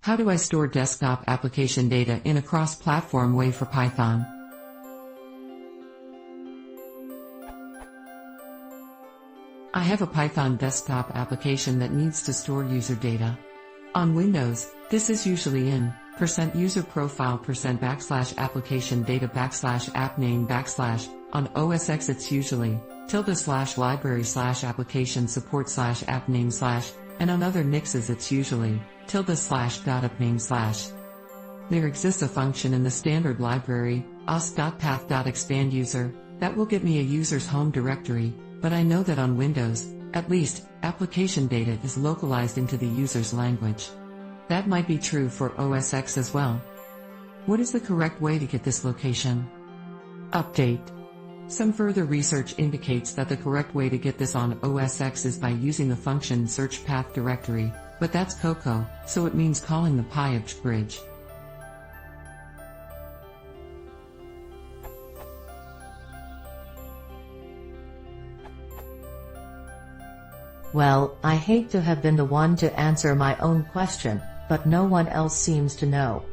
How do I store desktop application data in a cross-platform way for Python? I have a Python desktop application that needs to store user data. On Windows, this is usually in %user profile %application data \app name \. On OS X it's usually ~library /application support /app name / and on other NIXes it's usually ~dot name /. There exists a function in the standard library, os.path.expand user, that will get me a user's home directory, but I know that on Windows, at least, application data is localized into the user's language. That might be true for OS X as well. What is the correct way to get this location? Update. Some further research indicates that the correct way to get this on OS X is by using the function search path directory, but that's Cocoa, so it means calling the PyObj bridge. Well, I hate to have been the one to answer my own question, but no one else seems to know.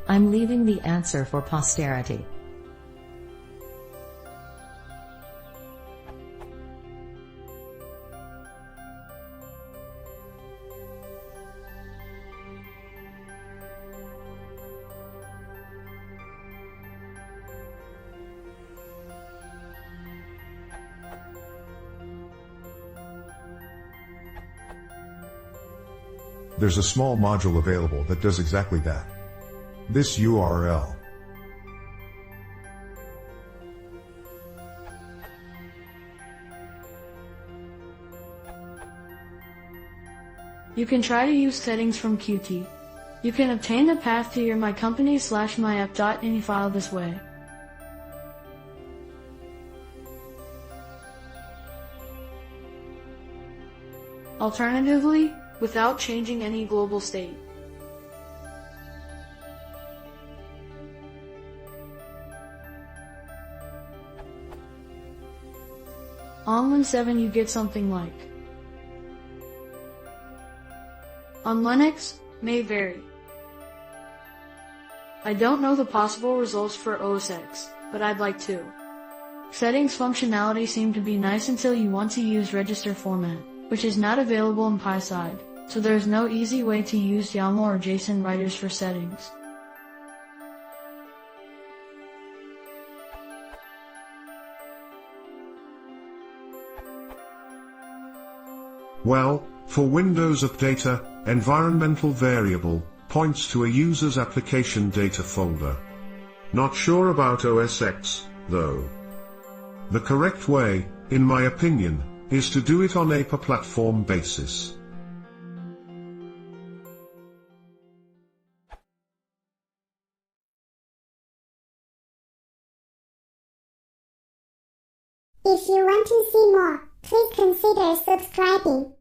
I'm leaving the answer for posterity. There's a small module available that does exactly that. This URL. You can try to use settings from Qt. You can obtain the path to your mycompany/myapp.ini file this way. Alternatively, without changing any global state. On Win 7 you get something like. On Linux, may vary. I don't know the possible results for OS X, but I'd like to. Settings functionality seemed to be nice until you want to use register format, which is not available in PySide, so there's no easy way to use YAML or JSON writers for settings. Well, for Windows Updater, environmental variable points to a user's application data folder. Not sure about OS X, though. The correct way, in my opinion, is to do it on a per platform basis. If you want to see more, please consider subscribing.